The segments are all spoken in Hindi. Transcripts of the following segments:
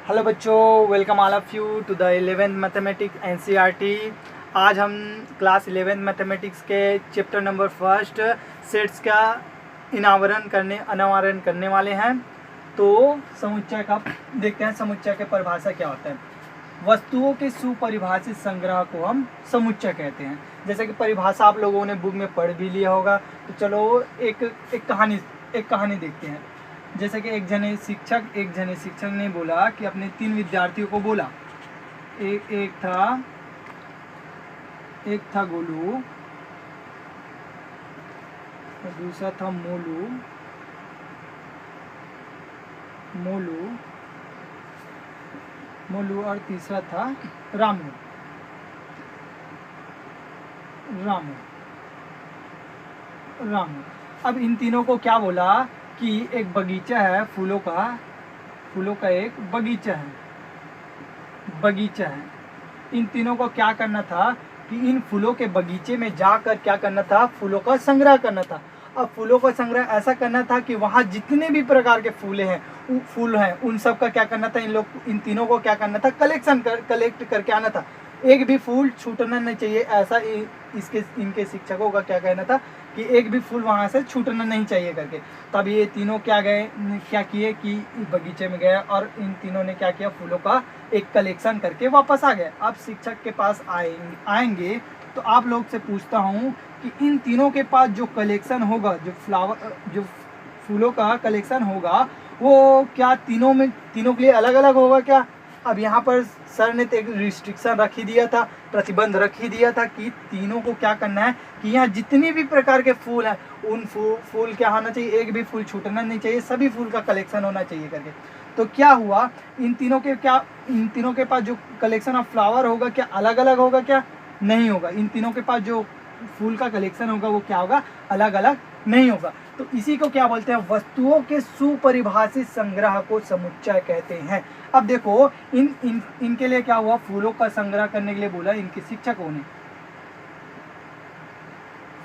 हेलो बच्चों, welcome all of you to the 11th mathematics NCERT. आज हम क्लास 11th मैथमेटिक्स के चैप्टर नंबर फर्स्ट सेट्स का अनावरण करने वाले हैं। तो समुच्चय का देखते हैं, समुच्चय के परिभाषा क्या होता है। वस्तुओं के सुपरिभाषित संग्रह को हम समुच्चय कहते हैं। जैसे कि परिभाषा आप लोगों ने बुक में पढ़ भी लिया होगा, तो चलो एक कहानी देखते हैं। जैसे कि एक जने शिक्षक ने बोला कि अपने 3 विद्यार्थियों को बोला। एक था गोलू, और दूसरा था मोलू और तीसरा था रामू। अब इन तीनों को क्या बोला कि एक बगीचा है, फूलों का एक बगीचा है। इन तीनों को क्या करना था कि इन फूलों के बगीचे में जाकर क्या करना था, फूलों का संग्रह करना था। अब फूलों का संग्रह ऐसा करना था कि वहाँ जितने भी प्रकार के फूल हैं उन सब का क्या करना था, इन तीनों को क्या करना था, कलेक्ट करके आना था। एक भी फूल छूटना नहीं चाहिए, ऐसा इनके शिक्षकों का क्या कहना था कि एक भी फूल वहाँ से छूटना नहीं चाहिए करके। तब ये तीनों क्या किए कि बगीचे में गए और इन तीनों ने क्या किया, फूलों का एक कलेक्शन करके वापस आ गए। अब शिक्षक के पास आएंगे तो आप लोग से पूछता हूँ कि इन तीनों के पास जो कलेक्शन होगा, जो फूलों का कलेक्शन होगा, वो क्या तीनों के लिए अलग अलग होगा क्या? अब यहाँ पर सर ने तो एक रिस्ट्रिक्शन रख ही दिया था, प्रतिबंध रख ही दिया था कि तीनों को क्या करना है कि यहाँ जितने भी प्रकार के फूल हैं उन फूल क्या होना चाहिए, एक भी फूल छूटना नहीं चाहिए, सभी फूल का कलेक्शन होना चाहिए करके। तो क्या हुआ, इन तीनों के पास जो कलेक्शन ऑफ फ्लावर होगा क्या अलग अलग होगा क्या? नहीं होगा। इन तीनों के पास जो फूल का कलेक्शन होगा वो क्या होगा, अलग अलग नहीं होगा। तो इसी को क्या बोलते हैं, वस्तुओं के सुपरिभाषित संग्रह को समुच्चय कहते हैं। अब देखो इनके लिए क्या हुआ, फूलों का संग्रह करने के लिए बोला इनके शिक्षकों ने।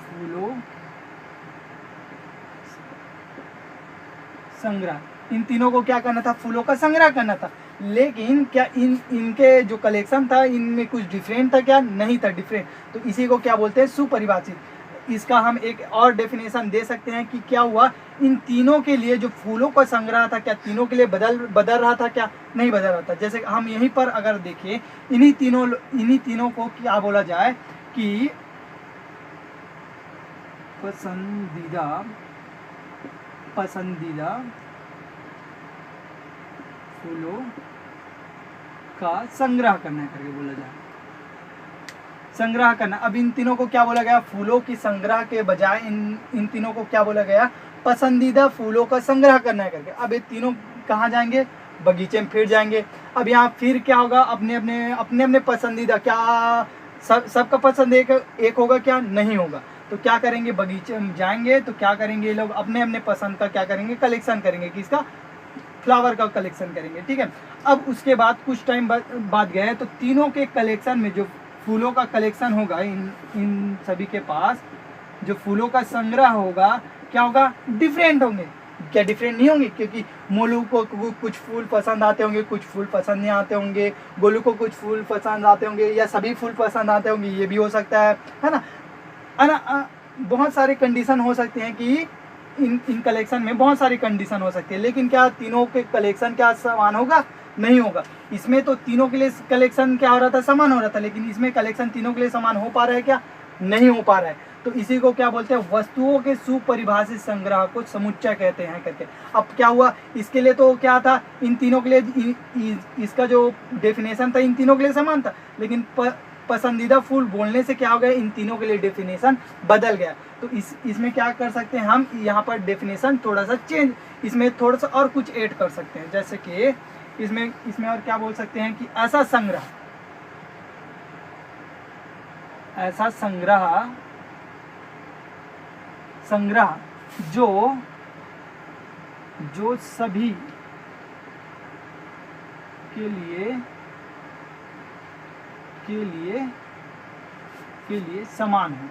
फूलों संग्रह, इन तीनों को क्या करना था, फूलों का संग्रह करना था। लेकिन क्या इनके जो कलेक्शन था इनमें कुछ डिफरेंट था क्या? नहीं था डिफरेंट। तो इसी को क्या बोलते हैं, सुपरिभाषित। इसका हम एक और डेफिनेशन दे सकते हैं कि क्या हुआ, इन तीनों के लिए जो फूलों का संग्रह था क्या तीनों के लिए बदल रहा था क्या? नहीं बदल रहा था। जैसे हम यहीं पर अगर देखें, इन्हीं तीनों को क्या बोला जाए कि पसंदीदा फूलों का संग्रह करना करके बोला जाए, संग्रह करना। अब इन तीनों को क्या बोला गया, फूलों की संग्रह के बजाय इन तीनों को क्या बोला गया, पसंदीदा फूलों का संग्रह करना है करके। अब ये तीनों कहाँ जाएंगे, बगीचे में फिर जाएंगे। अब यहाँ फिर क्या होगा, अपने अपने पसंदीदा, क्या सबका पसंद एक होगा क्या? नहीं होगा। तो क्या करेंगे, बगीचे में जाएंगे तो क्या करेंगे, ये लोग अपने अपने पसंद का क्या करेंगे, कलेक्शन करेंगे, किसका, फ्लावर का कलेक्शन करेंगे। ठीक है। अब उसके बाद कुछ टाइम बाद गए तो तीनों के कलेक्शन में जो फूलों का कलेक्शन होगा, इन सभी के पास जो फूलों का संग्रह होगा क्या होगा, डिफरेंट होंगे। क्या डिफरेंट नहीं होंगे? क्योंकि मोलू को कुछ फूल पसंद आते होंगे, कुछ फूल पसंद नहीं आते होंगे, गोलू को कुछ फूल पसंद आते होंगे, या सभी फूल पसंद आते होंगे, ये भी हो सकता है ना। बहुत सारे कंडीशन हो सकते हैं कि इन कलेक्शन में बहुत सारी कंडीशन हो सकती है। लेकिन क्या तीनों के कलेक्शन क्या समान होगा? नहीं होगा। इसमें तो तीनों के लिए कलेक्शन क्या हो रहा था, समान हो रहा था, लेकिन इसमें कलेक्शन तीनों के लिए समान हो पा रहा है क्या? नहीं हो पा रहा है। तो इसी को क्या बोलते हैं, वस्तुओं के सुपरिभाषित संग्रह को समुच्चय कहते हैं करके। अब क्या हुआ, इसके लिए तो क्या था, इन तीनों के लिए इसका जो डेफिनेशन था इन तीनों के लिए समान था, लेकिन पसंदीदा फूल बोलने से क्या हो गया, इन तीनों के लिए डेफिनेशन बदल गया। तो इसमें क्या कर सकते हैं हम, यहाँ पर डेफिनेशन थोड़ा सा चेंज, इसमें थोड़ा सा और कुछ ऐड कर सकते हैं। जैसे कि इसमें और क्या बोल सकते हैं कि ऐसा संग्रह जो सभी के लिए समान हो।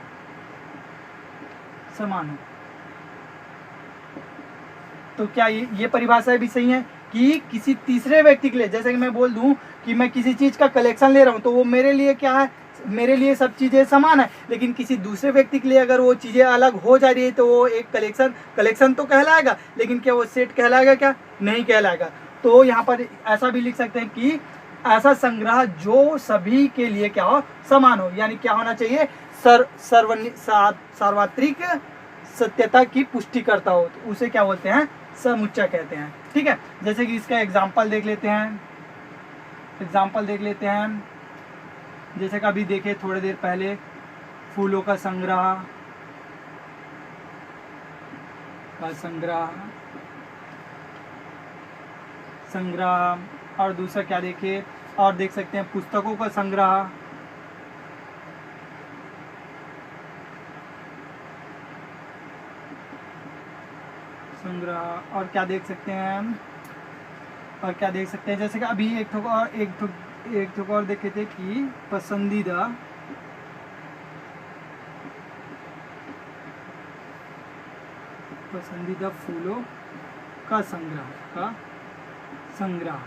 तो क्या ये परिभाषा भी सही है कि किसी तीसरे व्यक्ति के लिए, जैसे कि मैं बोल दूं कि मैं किसी चीज़ का कलेक्शन ले रहा हूं, तो वो मेरे लिए क्या है, मेरे लिए सब चीज़ें समान है, लेकिन किसी दूसरे व्यक्ति के लिए अगर वो चीज़ें अलग हो जा रही है तो वो एक कलेक्शन तो कहलाएगा, लेकिन क्या वो सेट कहलाएगा, क्या नहीं कहलाएगा। तो यहाँ पर ऐसा भी लिख सकते हैं कि ऐसा संग्रह जो सभी के लिए क्या हो, समान हो, यानी क्या होना चाहिए, सार्वत्रिक सत्यता की पुष्टि करता हो, तो उसे क्या बोलते हैं, समुच्चय कहते हैं। ठीक है, जैसे कि इसका एग्जाम्पल देख लेते हैं, जैसे कि अभी देखे थोड़ी देर पहले फूलों का संग्रह और दूसरा क्या देखे, और देख सकते हैं पुस्तकों का संग्रह, और क्या देख सकते हैं जैसे कि अभी एक ठोक और देखे थे कि पसंदीदा फूलों का संग्रह।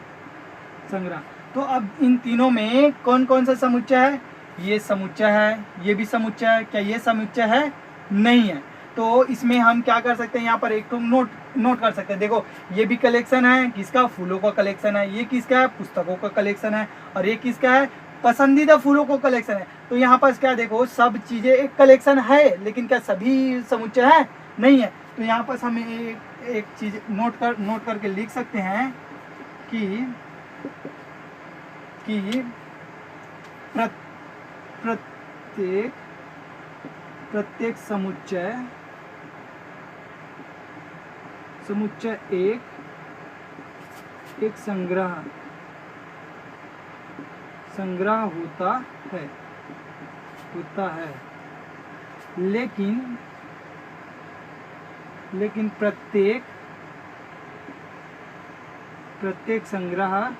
तो अब इन तीनों में कौन कौन सा समुच्चय है, ये समुच्चय है, ये भी समुच्चय है, क्या ये समुच्चय है, नहीं है। तो इसमें हम क्या कर सकते हैं, यहाँ पर एक तो नोट कर सकते हैं, देखो ये भी कलेक्शन है, किसका, फूलों का कलेक्शन है, ये किसका है, पुस्तकों का कलेक्शन है, और ये किसका है, पसंदीदा फूलों का कलेक्शन है। तो यहाँ पर क्या देखो, सब चीज़ें एक कलेक्शन है, लेकिन क्या सभी समुच्चय है, नहीं है। तो यहाँ पर हम एक चीज़ नोट करके लिख सकते हैं कि प्रत्येक समुच्चय एक संग्रह होता है, लेकिन प्रत्येक संग्रह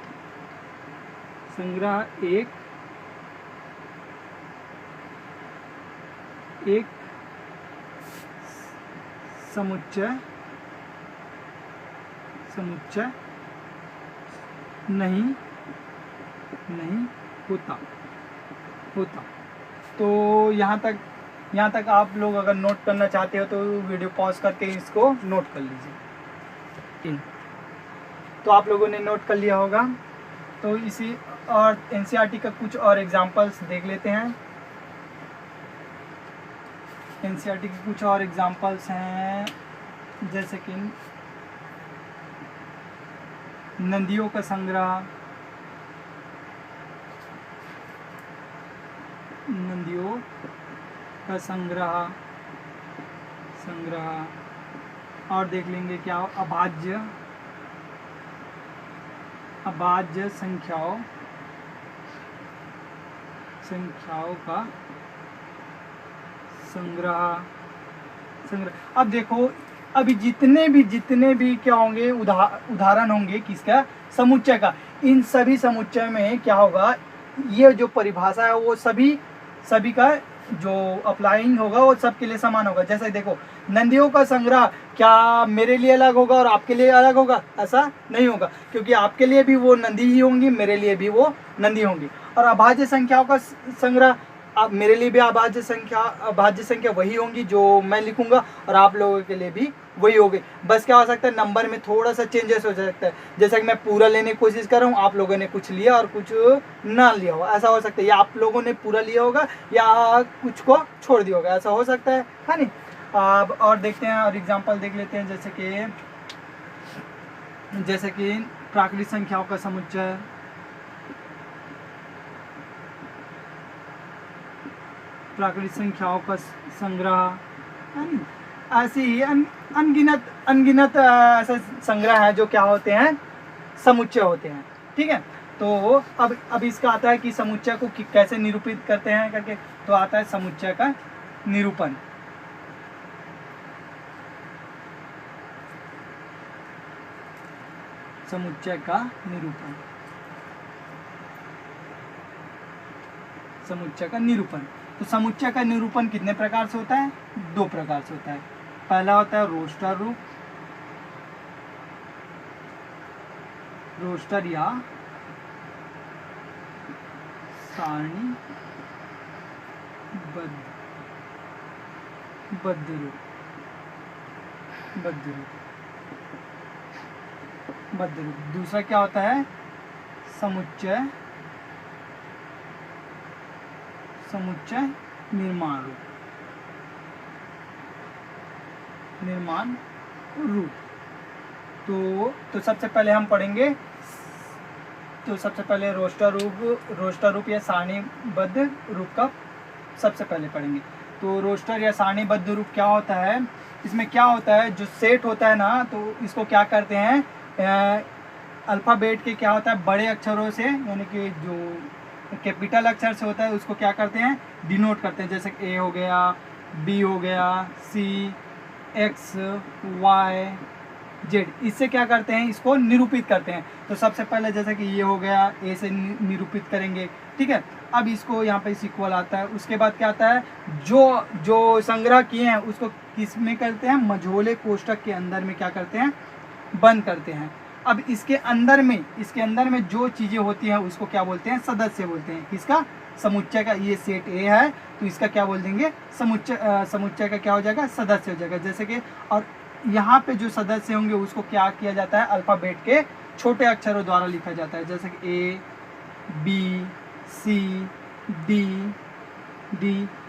एक समुच्चय नहीं होता। तो यहाँ तक आप लोग अगर नोट करना चाहते हो तो वीडियो पॉज करके इसको नोट कर लीजिए। तो आप लोगों ने नोट कर लिया होगा। तो इसी और एनसीईआरटी का कुछ और एग्जाम्पल्स देख लेते हैं। एनसीईआरटी के कुछ और एग्जाम्पल्स हैं, जैसे कि नदियों का संग्रह, और देख लेंगे क्या, अभाज्य संख्याओं का संग्रह। अब देखो, अभी जितने भी क्या होंगे, उदाहरण होंगे किसका, समुच्चय का। इन सभी समुच्चय में क्या होगा, ये जो परिभाषा है वो सभी का जो अप्लाइंग होगा वो सबके लिए समान होगा। जैसे देखो, नदियों का संग्रह क्या मेरे लिए अलग होगा और आपके लिए अलग होगा, ऐसा नहीं होगा, क्योंकि आपके लिए भी वो नदी ही होंगी, मेरे लिए भी वो नदी होंगी। और अभाज्य संख्याओं का संग्रह, अब मेरे लिए भी अभाज्य संख्या वही होंगी जो मैं लिखूंगा, और आप लोगों के लिए भी वही होगी। बस क्या हो सकता है, नंबर में थोड़ा सा चेंजेस हो सकता है। जैसे कि मैं पूरा लेने की कोशिश कर रहा हूँ, आप लोगों ने कुछ लिया और कुछ ना लिया हो, ऐसा हो सकता है। या आप लोगों ने पूरा लिया होगा या कुछ को छोड़ दिया होगा, ऐसा हो सकता है नहीं। अब और देखते हैं, और एग्जाम्पल देख लेते हैं, जैसे कि प्राकृतिक संख्याओं का समुच्चय, प्राकृतिक संख्याओं का संग्रह, ऐसे ही अनगिनत ऐसे संग्रह है जो क्या होते हैं, समुच्चय होते हैं। ठीक है, तो अब इसका आता है कि समुच्चय को कैसे निरूपित करते हैं करके। तो आता है समुच्चय का निरूपण। समुच्चय का निरूपण। तो समुच्चय का निरूपण कितने प्रकार से होता है, 2 प्रकार से होता है। पहला होता है रोस्टर रूप, रोस्टर या सारणी बद्ध रूप दूसरा क्या होता है? समुच्चय निर्माण रूप। तो सबसे पहले हम पढ़ेंगे, तो सबसे पहले रोस्टर रूप या सारणीबद्ध रूप का सबसे पहले पढ़ेंगे। तो रोस्टर या सारणीबद्ध रूप क्या होता है? इसमें क्या होता है, जो सेट होता है ना, तो इसको क्या करते हैं, अल्फ़ाबेट के क्या होता है, बड़े अक्षरों से, यानी कि जो कैपिटल अक्षर से होता है उसको क्या करते हैं, डिनोट करते हैं। जैसे ए हो गया, बी हो गया, सी, एक्स, वाई, जेड, इससे क्या करते हैं, इसको निरूपित करते हैं। तो सबसे पहले जैसे कि ये हो गया, ए से निरूपित करेंगे, ठीक है। अब इसको यहाँ पे इक्वल आता है। उसके बाद क्या आता है, जो संग्रह किए हैं उसको किस में करते हैं, मझोले कोष्ठक के अंदर में क्या करते हैं, बंद करते हैं। अब इसके अंदर में जो चीज़ें होती हैं उसको क्या बोलते हैं, सदस्य बोलते हैं। किसका? समुच्चय का। ये सेट ए है तो इसका क्या बोल देंगे, समुच्चय का क्या हो जाएगा, सदस्य हो जाएगा। जैसे कि, और यहाँ पे जो सदस्य होंगे उसको क्या किया जाता है, अल्फ़ाबेट के छोटे अक्षरों द्वारा लिखा जाता है। जैसे कि ए, बी, सी, डी,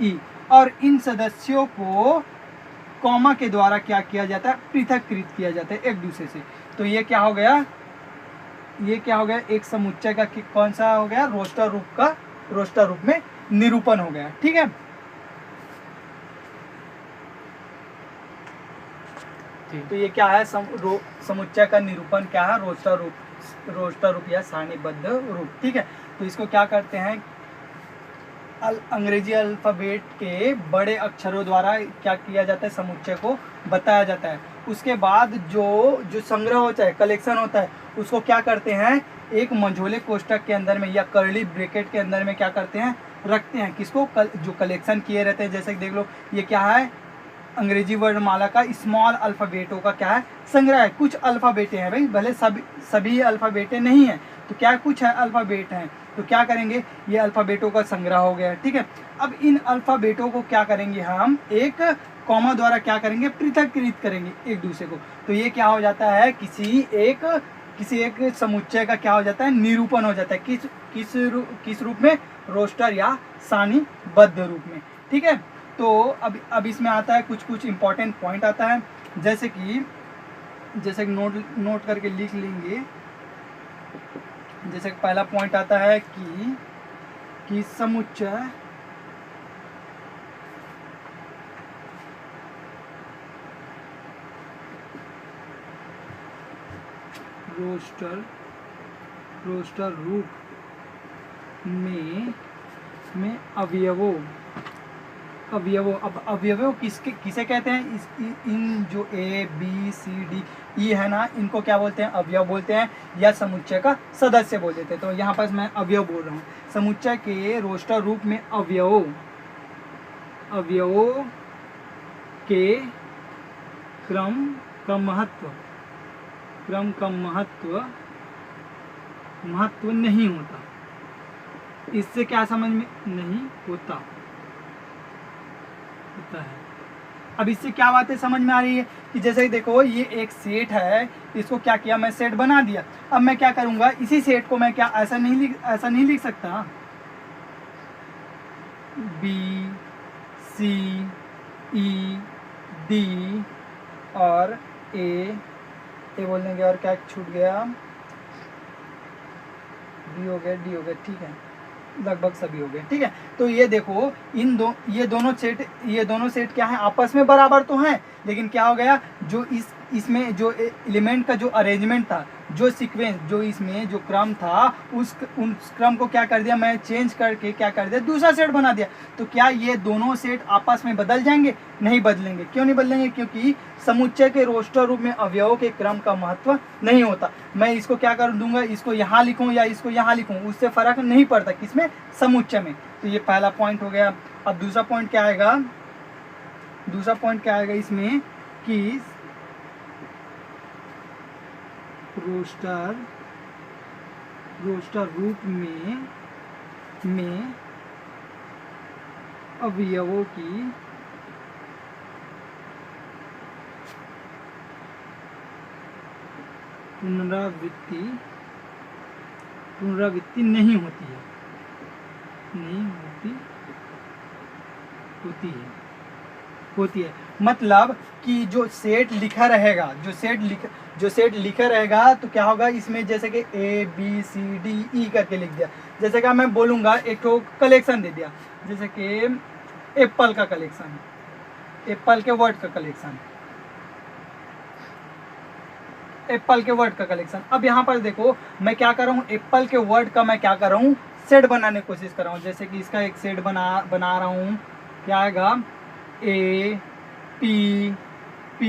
ई। और इन सदस्यों को कॉमा के द्वारा क्या किया जाता है, पृथककृत किया जाता है एक दूसरे से। तो ये क्या हो गया, एक समुच्चय का कौन सा हो गया, रोस्टर रूप में निरूपण हो गया, ठीक है। तो ये क्या है, समुच्चय का निरूपण क्या है, रोस्टर रूप या सारणीबद्ध रूप, ठीक है। तो इसको क्या करते हैं, अंग्रेजी अल्फ़ाबेट के बड़े अक्षरों द्वारा क्या किया जाता है, समुच्चय को बताया जाता है। उसके बाद जो संग्रह होता है, कलेक्शन होता है, उसको क्या करते हैं, एक मंझोले कोष्ठक के अंदर में या कर्ली ब्रैकेट के अंदर में क्या करते हैं, रखते हैं। किसको? जो कलेक्शन किए रहते हैं। जैसे देख लो, ये क्या है, अंग्रेजी वर्णमाला का स्मॉल अल्फ़ाबेटों का क्या है, संग्रह है। कुछ अल्फ़ाबेटें हैं भाई, भले सभी अल्फ़ाबेटें नहीं हैं, तो क्या कुछ है, अल्फ़ाबेट हैं। तो क्या करेंगे, ये अल्फ़ाबेटों का संग्रह हो गया, ठीक है। अब इन अल्फ़ाबेटों को क्या करेंगे, हम एक कॉमा द्वारा क्या करेंगे, पृथककृत करेंगे एक दूसरे को। तो ये क्या हो जाता है, किसी एक समुच्चय का क्या हो जाता है, निरूपण हो जाता है। किस रूप में, रोस्टर या सारणीबद्ध रूप में, ठीक है। तो अब इसमें आता है कुछ इंपॉर्टेंट पॉइंट आता है। जैसे कि नोट करके लिख लेंगे। जैसे पहला पॉइंट आता है कि समुच्चय रोस्टर रूप में अवयवों। अब अवयवों किसे कहते हैं, इन जो ए, बी, सी, डी, ई है ना, इनको क्या बोलते हैं, अवयव बोलते हैं, या समुच्चय का सदस्य बोल देते हैं। तो यहाँ पर मैं अवयव बोल रहा हूँ। समुच्चय के रोस्टर रूप में अवयवों के क्रम का महत्व नहीं होता। इससे क्या समझ में नहीं होता है। अब इससे क्या बातें समझ में आ रही है कि जैसे देखो, ये एक सेट है, इसको क्या किया, मैं सेट बना दिया। अब मैं क्या करूंगा, इसी सेट को मैं क्या ऐसा नहीं लिख सकता, बी, सी, ई, डी और ए बोल देंगे, और क्या छूट गया, बी हो गया, डी हो गया, ठीक है, लगभग सभी हो गए, ठीक है। तो ये देखो, ये दोनों सेट क्या है, आपस में बराबर तो हैं, लेकिन क्या हो गया, जो इसमें जो एलिमेंट का जो अरेंजमेंट था, जो सीक्वेंस, जो इसमें जो क्रम था, उस क्रम को क्या कर दिया, मैं चेंज करके क्या कर दिया, दूसरा सेट बना दिया। तो क्या ये दोनों सेट आपस में बदल जाएंगे? नहीं बदलेंगे। क्यों नहीं बदलेंगे? क्योंकि समुच्चय के रोस्टर रूप में अवयवों के क्रम का महत्व नहीं होता। मैं इसको क्या कर दूंगा, इसको यहाँ लिखूँ या इसको यहाँ लिखूँ, उससे फर्क नहीं पड़ता, किसमें, समुच्चय में। तो ये पहला पॉइंट हो गया। अब दूसरा पॉइंट क्या आएगा इसमें, कि रोस्टर रोस्टर रूप में अवयवों की पुनरावृत्ति नहीं होती है, होती है। मतलब कि जो सेट लिखा रहेगा, जो सेट लिखा रहेगा तो क्या होगा इसमें, जैसे कि A B C D E करके लिख दिया। जैसे कि मैं बोलूँगा एक तो कलेक्शन दे दिया, जैसे कि एप्पल का कलेक्शन, एप्पल के वर्ड का कलेक्शन, एप्पल के वर्ड का कलेक्शन। अब यहाँ पर देखो मैं क्या कर रहा हूँ, एप्पल के वर्ड का मैं क्या कर रहा हूँ, सेट बनाने की कोशिश कर रहा हूँ। जैसे कि इसका एक सेट बना रहा हूँ, क्या आएगा, A P P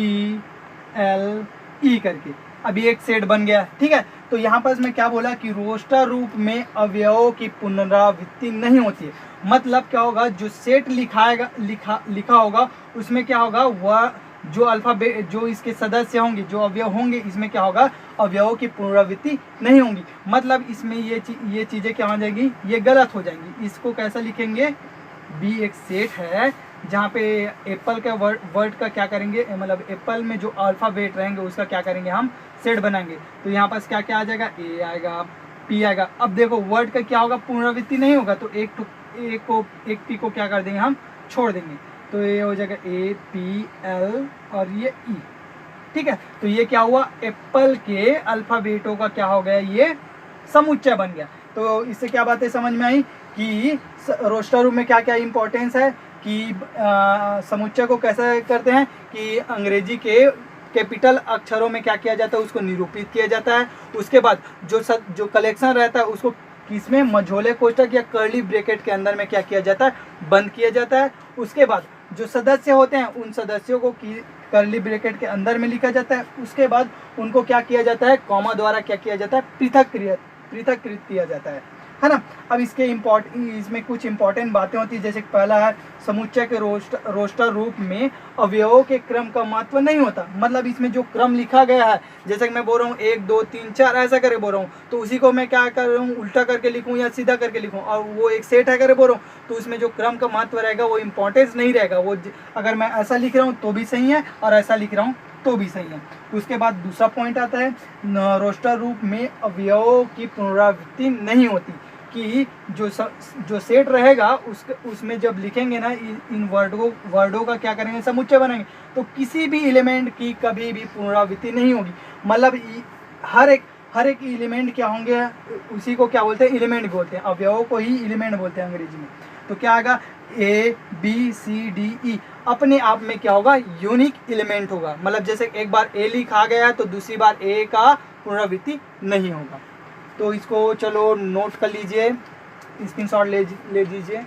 L E करके। अभी एक सेट बन गया, ठीक है। तो यहाँ पर मैं क्या बोला कि रोस्टर रूप में अवयवों की पुनरावृत्ति नहीं होती है। मतलब क्या होगा, जो सेट लिखा होगा उसमें क्या होगा, वह जो अल्फाबेट, जो इसके सदस्य होंगे, जो अवयव होंगे, इसमें क्या होगा, अवयवों की पुनरावृत्ति नहीं होंगी। मतलब इसमें ये चीज़ें क्या हो जाएगी, ये गलत हो जाएंगी। इसको कैसा लिखेंगे, बी एक सेट है जहाँ पे एप्पल का वर्ड का क्या करेंगे, मतलब एप्पल में जो अल्फाबेट रहेंगे उसका क्या करेंगे, हम सेट बनाएंगे। तो यहाँ पर क्या क्या आ जाएगा, ए आएगा, पी आएगा। अब देखो वर्ड का क्या होगा, पुनरावृत्ति नहीं होगा, तो एक पी को क्या कर देंगे, हम छोड़ देंगे। तो ये हो जाएगा A P L और ये E, ठीक है। तो ये क्या हुआ, एप्पल के अल्फाबेटों का क्या हो गया, ये समुच्चय बन गया। तो इससे क्या बातें समझ में आई कि रोस्टर रूप में क्या क्या इंपॉर्टेंस है, कि समुच्चय को कैसे करते हैं, कि अंग्रेजी के कैपिटल अक्षरों में क्या किया जाता है, उसको निरूपित किया जाता है। उसके बाद जो कलेक्शन रहता है उसको किसमें, मझोले कोष्ठक या कर्ली ब्रैकेट के अंदर में क्या किया जाता है, बंद किया जाता है। उसके बाद जो सदस्य होते हैं उन सदस्यों को कर्ली ब्रैकेट के अंदर में लिखा जाता है। उसके बाद उनको क्या किया जाता है, कॉमा द्वारा क्या किया जाता है, पृथककृत किया जाता है ना। अब इसमें कुछ इंपॉर्टेंट बातें होती है। जैसे पहला है, समुच्चय के रोस्टर रूप में अवयवों के क्रम का महत्व नहीं होता। मतलब इसमें जो क्रम लिखा गया है, जैसे कि मैं बोल रहा हूँ 1 2 3 4 ऐसा करके बोल रहा हूँ, तो उसी को मैं क्या कर रहा हूँ, उल्टा करके लिखूँ या सीधा करके लिखूँ, और वो एक सेट है करके बोल रहा हूँ, तो उसमें जो क्रम का महत्व रहेगा वो इंपॉर्टेंस नहीं रहेगा। वो अगर मैं ऐसा लिख रहा हूँ तो भी सही है, और ऐसा लिख रहा हूँ तो भी सही है। उसके बाद दूसरा पॉइंट आता है, रोस्टर रूप में अवयवों की पुनरावृत्ति नहीं होती, कि जो सेट रहेगा उसमें जब लिखेंगे ना, इन वर्डों का क्या करेंगे, समुच्चय बनाएंगे, तो किसी भी एलिमेंट की कभी भी पुनरावृत्ति नहीं होगी। मतलब हर एक एलिमेंट क्या होंगे, उसी को क्या बोलते हैं, एलिमेंट बोलते हैं, अवयवों को ही एलिमेंट बोलते हैं अंग्रेजी में। तो क्या आएगा, A B C D E अपने आप में क्या होगा, यूनिक एलिमेंट होगा। मतलब जैसे एक बार A लिखा गया तो दूसरी बार A का पुनरावृत्ति नहीं होगा। तो इसको चलो नोट कर लीजिए, स्क्रीनशॉट ले लीजिए।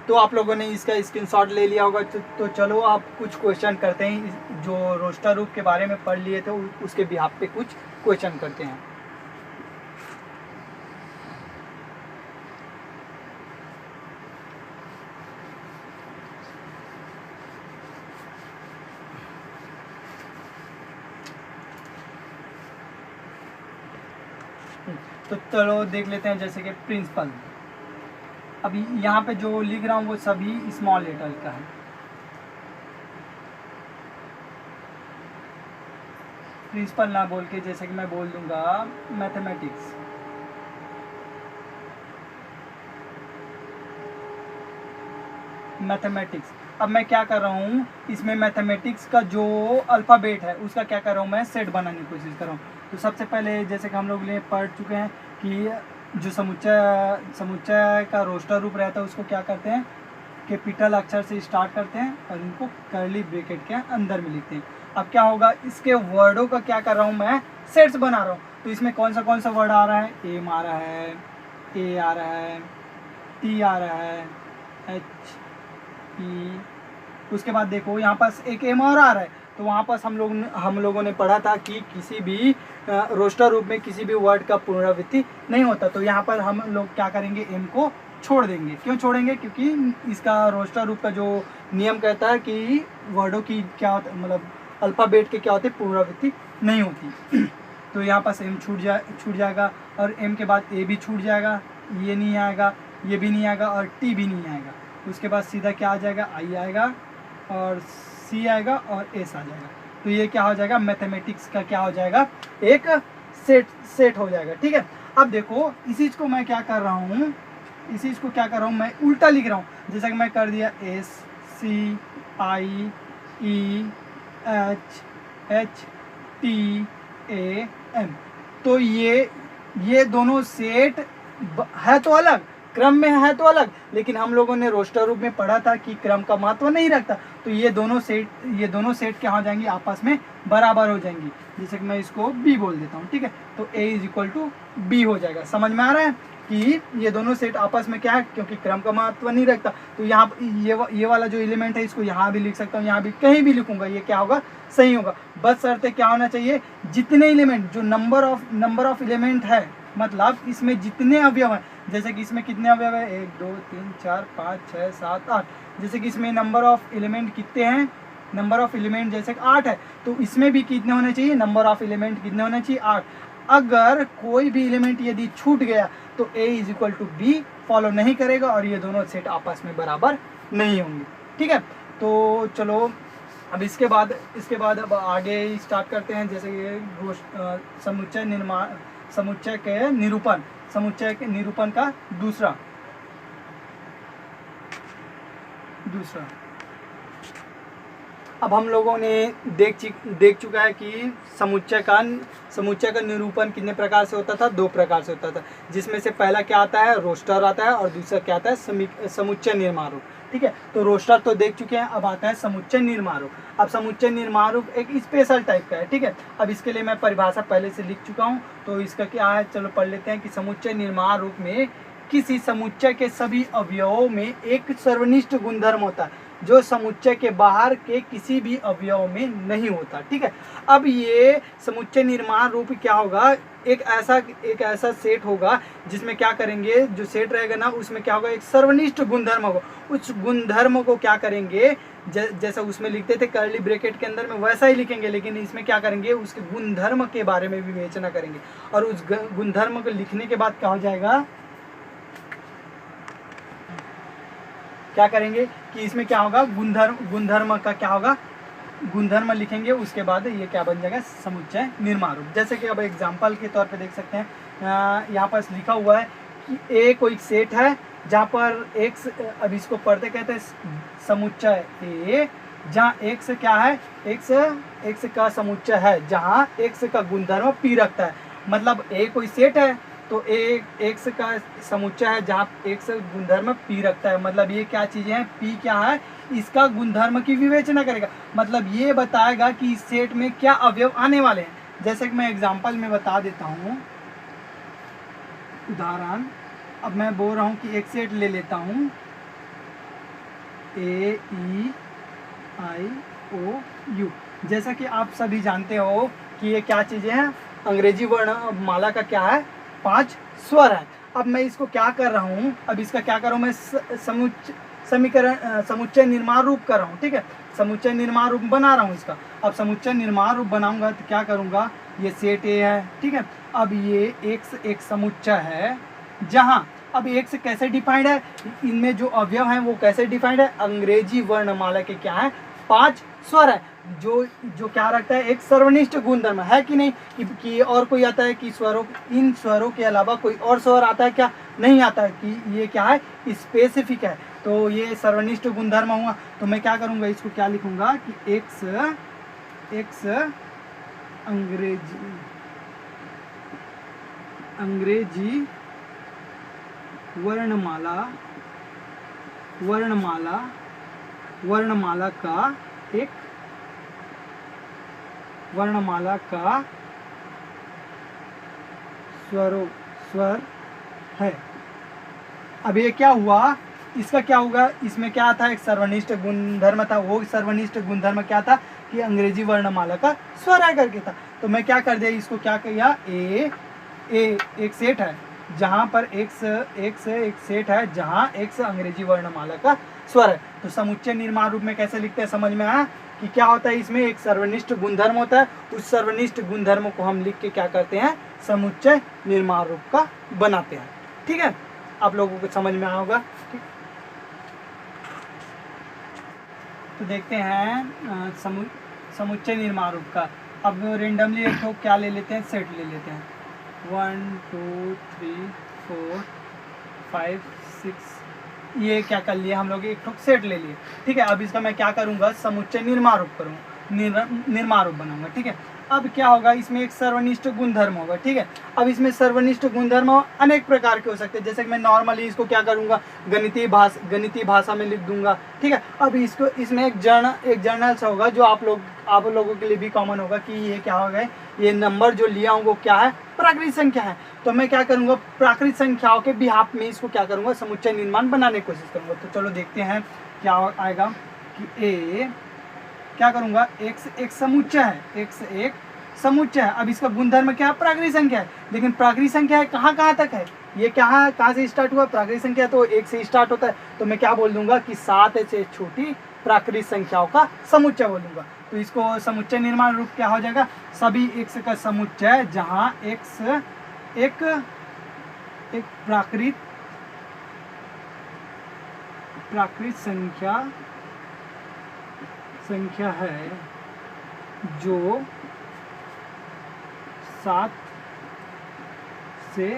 तो आप लोगों ने इसका स्क्रीनशॉट ले लिया होगा। तो चलो आप कुछ क्वेश्चन करते हैं, जो रोस्टर रूप के बारे में पढ़ लिए थे उसके बिहाफ पे कुछ क्वेश्चन करते हैं। तो चलो देख लेते हैं। जैसे कि प्रिंसिपल, अभी यहाँ पे जो लिख रहा हूँ वो सभी स्मॉल लेटर का है। प्रिंसिपल ना बोल के जैसे कि मैं बोल दूंगा मैथमेटिक्स, मैथमेटिक्स। अब मैं क्या कर रहा हूँ, इसमें मैथमेटिक्स का जो अल्फ़ाबेट है उसका क्या कर रहा हूँ, मैं सेट बनाने की कोशिश कर रहा हूँ। तो सबसे पहले जैसे कि हम लोग ने पढ़ चुके हैं कि जो समुच्चय का रोस्टर रूप रहता है उसको क्या करते हैं, कैपिटल अक्षर से स्टार्ट करते हैं और इनको कर्ली ब्रैकेट के अंदर में लिखते हैं। अब क्या होगा, इसके वर्डों का क्या कर रहा हूँ, मैं सेट्स बना रहा हूँ। तो इसमें कौन सा वर्ड आ रहा है, एम आ रहा है, ए आ रहा है, टी आ रहा है, एच ई। उसके बाद देखो यहाँ पास एक एम और आ रहा है। तो वहाँ पास हम लोगों ने पढ़ा था कि किसी भी रोस्टर रूप में किसी भी वर्ड का पुनरावृत्ति नहीं होता। तो यहाँ पर हम लोग क्या करेंगे, एम को छोड़ देंगे। क्यों छोड़ेंगे, क्योंकि इसका रोस्टर रूप का जो नियम कहता है कि वर्डों की क्या होता है, मतलब अल्फ़ाबेट के क्या होते हैं, पुनरावृत्ति नहीं होती। तो यहाँ पास m छूट जाएगा और m के बाद a भी छूट जाएगा, ये नहीं आएगा, ये भी नहीं आएगा और t भी नहीं आएगा। उसके बाद सीधा क्या आ जाएगा, i आएगा और c आएगा और s आ जाएगा। तो ये क्या हो जाएगा, मैथमेटिक्स का क्या हो जाएगा, एक सेट हो जाएगा। ठीक है, अब देखो इस चीज़ को मैं क्या कर रहा हूँ, इस चीज़ को क्या कर रहा हूँ, मैं उल्टा लिख रहा हूँ। जैसा कि मैं कर दिया S C I E H T A M, तो ये दोनों सेट है तो अलग, क्रम में है तो अलग, लेकिन हम लोगों ने रोस्टर रूप में पढ़ा था कि क्रम का महत्व नहीं रखता। तो ये दोनों सेट क्या हो जाएंगी, आपस में बराबर हो जाएंगी। जैसे कि मैं इसको B बोल देता हूँ। ठीक है, तो A = B हो जाएगा। समझ में आ रहा है कि ये दोनों सेट आपस में क्या है, क्योंकि क्रम का महत्व नहीं रखता। तो यहाँ ये वाला जो एलिमेंट है इसको यहाँ भी लिख सकता हूँ, यहाँ भी कहीं भी लिखूंगा, ये क्या होगा, सही होगा। बस शर्त क्या होना चाहिए, जितने एलिमेंट, जो नंबर ऑफ एलिमेंट है, मतलब इसमें जितने अवयव हैं, जैसे कि इसमें कितने अवयव है, 1 2 3 4 5 6 7 8, जैसे कि इसमें नंबर ऑफ एलिमेंट कितने हैं, नंबर ऑफ एलिमेंट जैसे कि 8 है, तो इसमें भी कितने होने चाहिए, नंबर ऑफ एलिमेंट कितने होने चाहिए, 8। अगर कोई भी एलिमेंट यदि छूट गया तो A = B फॉलो नहीं करेगा और ये दोनों सेट आपस में बराबर नहीं होंगे। ठीक है, तो चलो अब इसके बाद अब आगे स्टार्ट करते हैं। जैसे ये समुच्चय के निरूपण का दूसरा अब हम लोगों ने देख चुका है कि समुच्चय का निरूपण कितने प्रकार से होता था, 2 प्रकार से होता था, जिसमें से पहला क्या आता है, रोस्टर आता है, और दूसरा क्या आता है, समुच्चय निर्माण रूप। ठीक है, तो रोस्टर तो देख चुके हैं, अब आता है समुच्चय निर्माण रूप। अब समुच्चय निर्माण रूप एक स्पेशल टाइप का है। ठीक है, अब इसके लिए मैं परिभाषा पहले से लिख चुका हूँ, तो इसका क्या है, चलो पढ़ लेते हैं कि समुच्चय निर्माण रूप में किसी समुच्चय के सभी अवयवों में एक सर्वनिष्ठ गुणधर्म होता है जो समुच्चय के बाहर के किसी भी अवयव में नहीं होता। ठीक है, अब ये समुच्चय निर्माण रूप क्या होगा, एक ऐसा सेट होगा जिसमें क्या करेंगे, जो सेट रहेगा ना उसमें क्या होगा, एक सर्वनिष्ठ गुणधर्म होगा। उस गुणधर्म को क्या करेंगे, जैसा उसमें लिखते थे कर्ली ब्रैकेट के अंदर में, वैसा ही लिखेंगे, लेकिन इसमें क्या करेंगे, उसके गुणधर्म के बारे में विवेचना करेंगे। और उस गुणधर्म को लिखने के बाद क्या हो जाएगा, क्या करेंगे कि इसमें क्या होगा, गुणधर्म का क्या होगा, गुणधर्म लिखेंगे, उसके बाद ये क्या बन जाएगा, समुच्चय निर्माण रूप। जैसे कि अब एग्जांपल के तौर पे देख सकते हैं, यहाँ पर लिखा हुआ है कि A कोई सेट है जहाँ पर x, अब इसको पढ़ते कहते हैं समुच्चय A, जहाँ x क्या है, x का समुच्चय है जहाँ x का गुणधर्म P रखता है। मतलब A कोई सेट है तो x का समुच्चय है जहाँ x गुणधर्म P रखता है। मतलब ये क्या चीज़ें हैं, P क्या है, इसका गुणधर्म की विवेचना करेगा। मतलब ये बताएगा कि इस सेट में क्या अवयव आने वाले हैं। जैसे कि मैं एग्जांपल में बता देता हूँ, उदाहरण, अब मैं बोल रहा हूँ कि एक सेट ले लेता हूँ AEIOU। जैसा कि आप सभी जानते हो कि ये क्या चीज़ें हैं, अंग्रेजी वर्णमाला का क्या है, 5 स्वर है। अब मैं इसको क्या कर रहा हूँ, अब इसका क्या कर रहा हूँ, मैं समुच्चय निर्माण रूप कर रहा हूँ। ठीक है, समुच्चय निर्माण रूप बना रहा हूँ इसका। अब समुच्चय निर्माण रूप बनाऊंगा तो क्या करूँगा, ये सेट A है। ठीक है, अब ये एक समुच्चय है जहाँ, अब x कैसे डिफाइंड है, इनमें जो अवयव हैं वो कैसे डिफाइंड है, अंग्रेजी वर्णमाला के क्या है, 5 स्वर है, जो क्या रखता है, एक सर्वनिष्ठ गुणधर्म है कि नहीं, कि और कोई आता है कि इन स्वरों के अलावा कोई और स्वर आता है क्या, नहीं आता है, कि ये क्या है, स्पेसिफिक है। तो ये सर्वनिष्ठ गुणधर्म हुआ। तो मैं क्या करूँगा, इसको क्या लिखूंगा कि x अंग्रेजी वर्णमाला का एक स्वर है। अब ये क्या हुआ, इसका क्या होगा, इसमें क्या था, एक सर्वनिष्ठ गुणधर्म था, वो सर्वनिष्ठ गुणधर्म क्या था कि अंग्रेजी वर्णमाला का स्वर है करके था। तो मैं क्या कर दिया, इसको क्या किया, एक सेट है जहाँ पर x एक सेट है जहाँ x अंग्रेजी वर्णमाला का स्वर है। तो समुच्चय निर्माण रूप में कैसे लिखते हैं, समझ में आया कि क्या होता है, इसमें एक सर्वनिष्ठ गुणधर्म होता है, उस सर्वनिष्ठ गुणधर्म को हम लिख के क्या करते हैं, समुच्चय निर्माण रूप का बनाते हैं। ठीक है, आप लोगों को समझ में आया होगा। ठीक, तो देखते हैं समुच्चय निर्माण रूप का। अब रेंडमली एक तो क्या ले लेते हैं, सेट ले लेते हैं। 1 2 3 4 5 6, ये क्या कर लिया हम लोग, एक ठोक सेट ले लिए। ठीक है, अब इसका मैं क्या करूंगा, समुच्चय निर्माण रूप करूँगा, निर्माण रूप बनाऊंगा। ठीक है, अब क्या होगा, इसमें एक सर्वनिष्ठ गुणधर्म होगा। ठीक है, अब इसमें सर्वनिष्ठ गुणधर्म अनेक प्रकार के हो सकते हैं, जैसे कि मैं नॉर्मली इसको क्या करूंगा, गणितीय भाषा में लिख दूंगा। ठीक है, अब इसको इसमें एक जर्नल सा होगा जो आप लोगों के लिए भी कॉमन होगा कि ये क्या होगा, ये नंबर जो लिया हूँ वो क्या है, प्राकृत संख्या है। तो मैं क्या करूंगा, प्राकृत संख्याओं के बिहाफ में इसको क्या करूंगा, समुच्चय निर्माण बनाने की कोशिश करूंगा। तो चलो देखते हैं क्या आएगा कि ए क्या करूंगा, x एक समुच्चय है, x एक समुच्चय है। अब इसका गुणधर्म क्या है, प्राकृत संख्या है, लेकिन प्राकृत संख्या है कहाँ तक है, ये कहाँ से स्टार्ट हुआ, प्राकृत संख्या तो 1 से स्टार्ट होता है। तो मैं क्या बोल दूंगा कि 7 से छोटी प्राकृत संख्याओं का समुच्चय बोल दूंगा। तो इसको समुच्चय निर्माण रूप क्या हो जाएगा, सभी x का समुच्चय जहाँ x एक प्राकृत संख्या है जो 7 से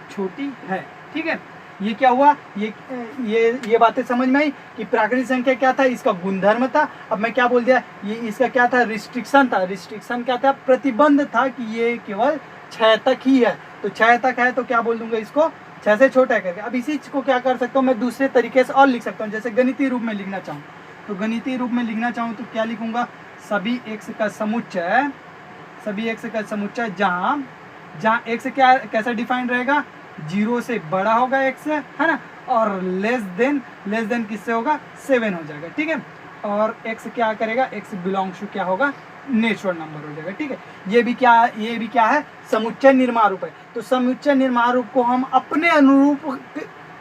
छोटी है। ठीक है, ये क्या हुआ, ये बातें समझ में आई कि प्राकृत संख्या क्या था, इसका गुणधर्म था। अब मैं क्या बोल दिया, ये इसका क्या था, रिस्ट्रिक्शन था। रिस्ट्रिक्शन क्या था, प्रतिबंध था कि ये केवल 6 तक ही है। तो 6 तक है तो क्या बोल दूंगा, इसको 6 से छोटा है करके। अब इसी को क्या कर सकता हूँ, मैं दूसरे तरीके से और लिख सकता हूँ, जैसे गणितीय रूप में लिखना चाहूँ। तो गणितीय रूप में लिखना चाहूँ तो क्या लिखूंगा, सभी x का समुच्चय जहाँ x क्या कैसा डिफाइंड रहेगा, 0 से बड़ा होगा x, है ना, और लेस देन किससे होगा, 7 हो जाएगा। ठीक है, और x क्या करेगा, x बिलोंग्स टू क्या होगा, नेचुरल नंबर हो जाएगा। ठीक है, ये भी क्या है, समुच्चय निर्माण रूप है। तो समुच्चय निर्माण रूप को हम अपने अनुरूप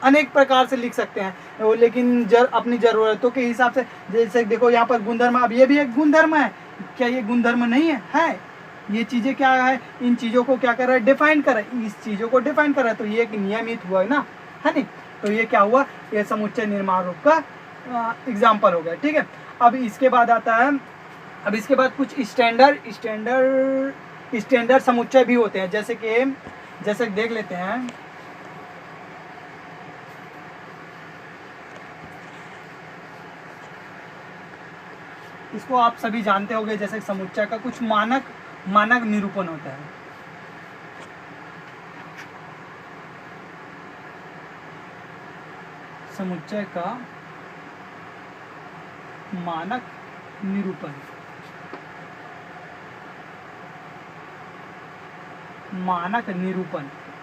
अनेक प्रकार से लिख सकते हैं, लेकिन अपनी जरूरतों के हिसाब से। जैसे देखो यहाँ पर गुणधर्म, अब ये भी एक गुणधर्म है, क्या ये गुणधर्म नहीं है? ये चीजें क्या है, इन चीजों को क्या कर रहा है, डिफाइन कर रहा है, इस चीजों को डिफाइन कर रहा है। तो ये एक नियमित हुआ है ना, है नहीं। तो ये क्या हुआ, ये समुच्चय निर्माण रूप का एग्जाम्पल हो गया। ठीक है, अब इसके बाद आता है, अब इसके बाद कुछ स्टैंडर्ड समुच्चय भी होते हैं, जैसे देख लेते हैं। इसको आप सभी जानते होंगे, जैसे समुच्चय का कुछ मानक निरूपण होता है। समुच्चय का मानक निरूपण,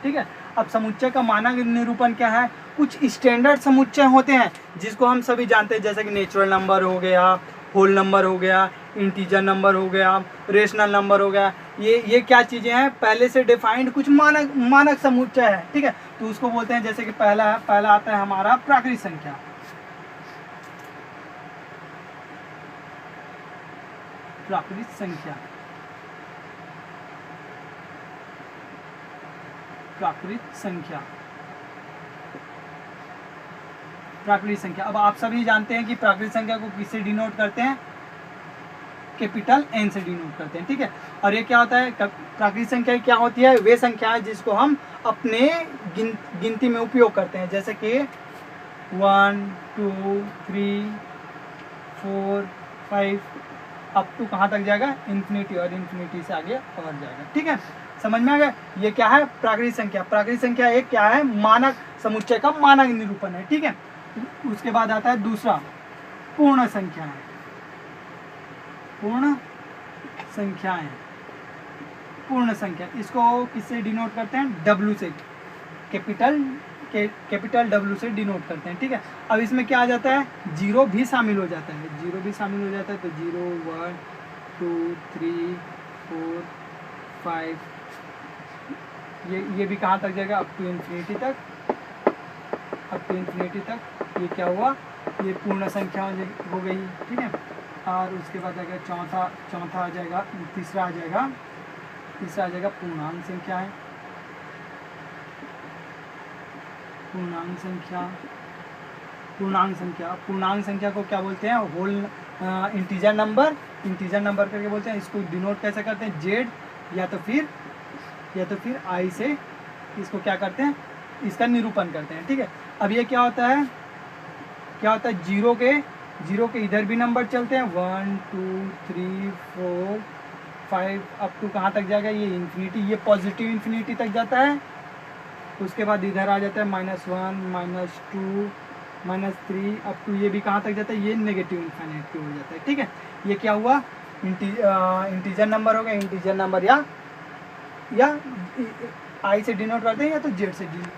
ठीक है। अब समुच्चय का मानक निरूपण क्या है, कुछ स्टैंडर्ड समुच्चय होते हैं जिसको हम सभी जानते हैं, जैसे कि नेचुरल नंबर हो गया, होल नंबर हो गया, इंटीजर नंबर हो गया, रेशनल नंबर हो गया। ये क्या चीज़ें हैं, पहले से डिफाइंड कुछ मानक समुच्चय है। ठीक है, तो उसको बोलते हैं, जैसे कि पहला आता है हमारा प्राकृत संख्या। प्राकृत संख्या। अब आप सभी जानते हैं कि प्राकृत संख्या को किससे डिनोट करते हैं, कैपिटल N से डिनोट करते हैं। ठीक है, और ये क्या होता है, प्राकृत संख्या क्या होती है, वे संख्याएं जिसको हम अपने गिनती में उपयोग करते हैं, जैसे कि 1 2 3 4 5 अप टू कहाँ तक जाएगा, इन्फिनिटी, और इन्फिनिटी से आगे और जाएगा। ठीक है, समझ में आ गया। ये क्या है, प्राकृत संख्या। प्राकृत संख्या एक क्या है, मानक समुच्चय का मानक निरूपण है। ठीक है, उसके बाद आता है दूसरा, पूर्ण संख्याएं। पूर्ण संख्या, इसको किससे डिनोट करते हैं, W से, कैपिटल W से डिनोट करते हैं। ठीक है, अब इसमें क्या आ जाता है, जीरो भी शामिल हो जाता है, तो 0 1 2 3 4 5, ये भी कहाँ तक जाएगा, अप टू इन्फिनिटी तक, ये क्या हुआ, ये पूर्ण संख्या हो गई, ठीक है। और उसके बाद अगर चौथा आ जाएगा, तीसरा आ जाएगा पूर्णांक संख्या है, पूर्णांक संख्या को क्या बोलते हैं, होल इंटीजर नंबर करके बोलते हैं। इसको डिनोट कैसे करते हैं, जेड या तो फिर आई से इसको क्या करते हैं, इसका निरूपण करते हैं, ठीक है। अब ये क्या होता है, जीरो के इधर भी नंबर चलते हैं, 1 2 3 4 5 अप टू कहाँ तक जाएगा, ये इन्फिनिटी, ये पॉजिटिव इन्फिनिटी तक जाता है। उसके बाद इधर आ जाता है -1 -2 -3 अप टू ये भी कहाँ तक जाता है, ये नेगेटिव इन्फिनिटी हो जाता है, ठीक है। ये क्या हुआ, इंटीजर नंबर हो गया, इंटीजर नंबर या आई से डिनोट करते हैं या तो जेड से डिनोट।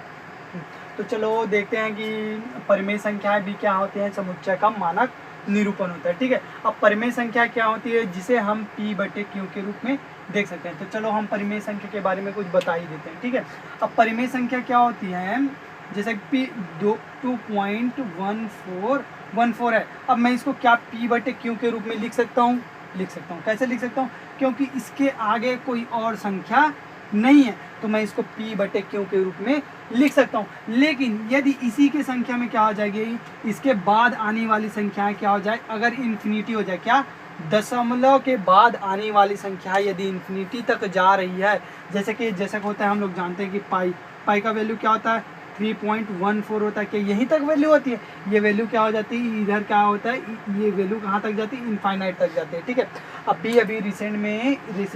तो चलो देखते हैं कि परिमेय संख्याएं भी क्या होती हैं, समुच्चय का मानक निरूपण होता है, ठीक है। अब परिमेय संख्या क्या होती है, जिसे हम P/Q के रूप में देख सकते हैं। तो चलो हम परिमेय संख्या के बारे में कुछ बता ही देते हैं, ठीक है। अब परिमेय संख्या क्या होती है, जैसे P 2.1414 है। अब मैं इसको क्या P/Q के रूप में लिख सकता हूँ, कैसे लिख सकता हूँ, क्योंकि इसके आगे कोई और संख्या नहीं है, तो मैं इसको P/Q के रूप में लिख सकता हूँ। लेकिन यदि इसी के संख्या में क्या हो जाएगी, इसके बाद आने वाली संख्याएं क्या हो जाए, अगर इन्फिनिटी हो जाए, क्या दशमलव के बाद आने वाली संख्या यदि इन्फिनिटी तक जा रही है, जैसे होता है, हम लोग जानते हैं कि पाई का वैल्यू क्या होता है, 3.14 होता है, कि यहीं तक वैल्यू होती है, ये वैल्यू क्या हो जाती है, इधर क्या होता है, ये वैल्यू कहाँ तक जाती है, इनफाइनाइट तक जाती है, ठीक है। अभी रिसेंट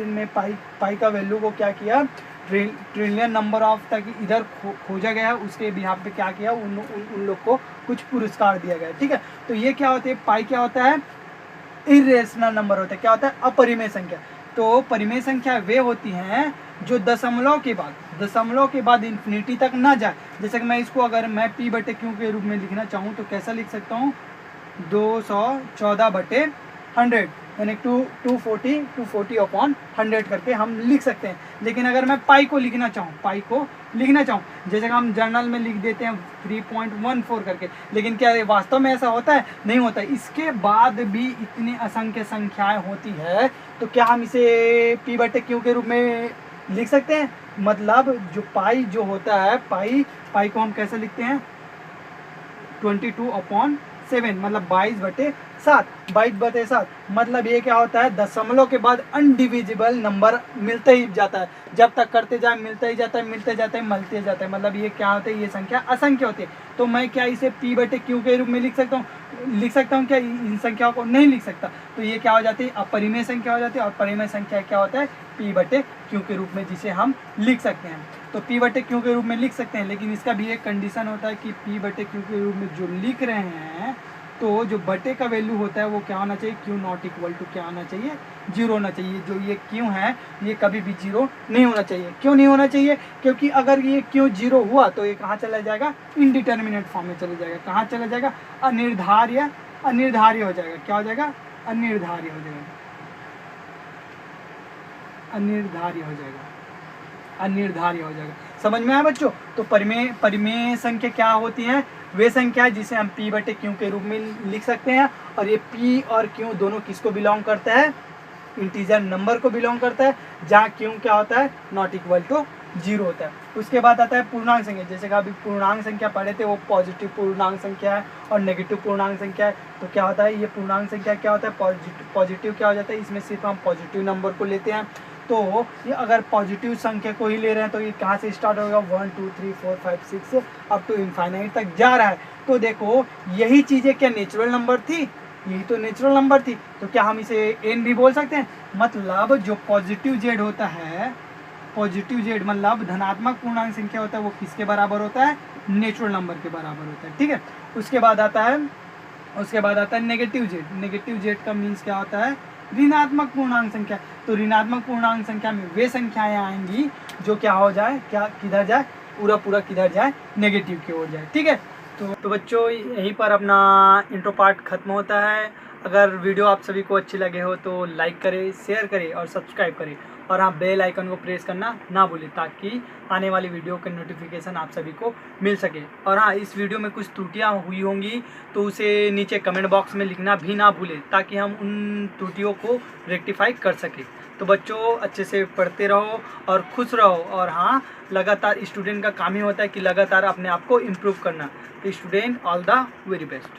में पाई का वैल्यू को क्या किया, ट्रिलियन नंबर ऑफ तक इधर खोजा गया, उसके बिहाफ पे क्या किया, उन लोग को कुछ पुरस्कार दिया गया, ठीक है। तो ये क्या होती है, पाई क्या होता है, इरेशनल नंबर होता है, क्या होता है, अपरिमेय संख्या। तो परिमेय संख्या वे होती हैं जो दशमलव के बाद इन्फिनिटी तक ना जाए। जैसे कि मैं इसको अगर मैं P/Q के रूप में लिखना चाहूँ तो कैसा लिख सकता हूँ, 214/100 यानी 240/100 करके हम लिख सकते हैं। लेकिन अगर मैं पाई को लिखना चाहूँ, जैसे कि हम जर्नल में लिख देते हैं 3.14 करके, लेकिन क्या ये वास्तव में ऐसा होता है, नहीं होता है। इसके बाद भी इतनी असंख्य संख्याएं होती है, तो क्या हम इसे P/Q के रूप में लिख सकते हैं। मतलब जो पाई जो होता है, पाई को हम कैसे लिखते हैं, 22/7 मतलब 22/7। मतलब ये क्या होता है, दशमलव के बाद अनडिविजिबल नंबर मिलते ही जाता है, जब तक करते जाए मिलते ही जाता है, मिलते जाता है। मतलब ये क्या होता है, ये संख्या असंख्य होती है। तो मैं क्या इसे P/Q के रूप में लिख सकता हूँ क्या, इन संख्याओं को नहीं लिख सकता। तो ये क्या हो जाती है, अपरिमेय संख्या हो जाती है। और परिमेय संख्या क्या होता है, P/Q के रूप में, जिसे हम लिख सकते हैं। तो P/Q के रूप में लिख सकते हैं, लेकिन इसका भी एक कंडीशन होता है कि P/Q के रूप में जो लिख रहे हैं, तो जो बटे का वैल्यू होता है वो क्या होना चाहिए, Q नॉट इक्वल टू क्या होना चाहिए, 0 होना चाहिए। जो ये Q है, ये कभी भी 0 नहीं होना चाहिए। क्यों नहीं होना चाहिए, क्योंकि अगर ये Q 0 हुआ तो ये कहाँ चला जाएगा, इनडिटर्मिनेट फॉर्म में चला जाएगा। कहाँ चला जाएगा, अनिर्धार्य हो जाएगा। क्या हो जाएगा, अनिर्धार्य हो जाएगा। समझ में आया बच्चों। तो परिमेय संख्या क्या होती है, वे संख्या जिसे हम P/Q के रूप में लिख सकते हैं। और ये P और Q दोनों किसको बिलोंग करता है, इंटीजर नंबर को बिलोंग करता है, जहाँ Q क्या होता है, नॉट इक्वल टू 0 होता है। उसके बाद आता है पूर्णांक संख्या। जैसे कि अभी पूर्णांक संख्या पढ़े थे, वो पॉजिटिव पूर्णांक संख्या है और नेगेटिव पूर्णांक संख्या है। तो क्या होता है, ये पूर्णांक संख्या क्या होता है, पॉजिटिव क्या हो जाता है, इसमें सिर्फ हम पॉजिटिव नंबर को लेते हैं। तो ये अगर पॉजिटिव संख्या को ही ले रहे हैं, तो ये कहाँ से स्टार्ट होगा, 1 2 3 4 5 6 अप टू इनफाइनाइट तक जा रहा है। तो देखो यही चीज़ें क्या नेचुरल नंबर थी, यही तो नेचुरल नंबर थी। तो क्या हम इसे n भी बोल सकते हैं। मतलब जो पॉजिटिव जेड होता है, पॉजिटिव जेड मतलब धनात्मक पूर्णांक संख्या होता है, वो किसके बराबर होता है, नेचुरल नंबर के बराबर होता है, ठीक है। उसके बाद आता है नेगेटिव जेड का मीन्स क्या होता है, ऋणात्मक पूर्णांक संख्या। तो ऋणात्मक पूर्णांक संख्या में वे संख्याएं आएंगी जो क्या हो जाए, क्या किधर जाए, पूरा किधर जाए, नेगेटिव की ओर जाए, ठीक है। तो बच्चों यहीं पर अपना इंट्रो पार्ट खत्म होता है। अगर वीडियो आप सभी को अच्छी लगे हो तो लाइक करें, शेयर करें और सब्सक्राइब करें। और हाँ, बेल आइकन को प्रेस करना ना भूलें ताकि आने वाली वीडियो के नोटिफिकेशन आप सभी को मिल सके। और हाँ, इस वीडियो में कुछ त्रुटियाँ हुई होंगी तो उसे नीचे कमेंट बॉक्स में लिखना भी ना भूलें ताकि हम उन त्रुटियों को रेक्टिफाई कर सकें। तो बच्चों, अच्छे से पढ़ते रहो और खुश रहो। और हाँ, लगातार स्टूडेंट का काम ही होता है कि लगातार अपने आप को इम्प्रूव करना। तो student, all the very best.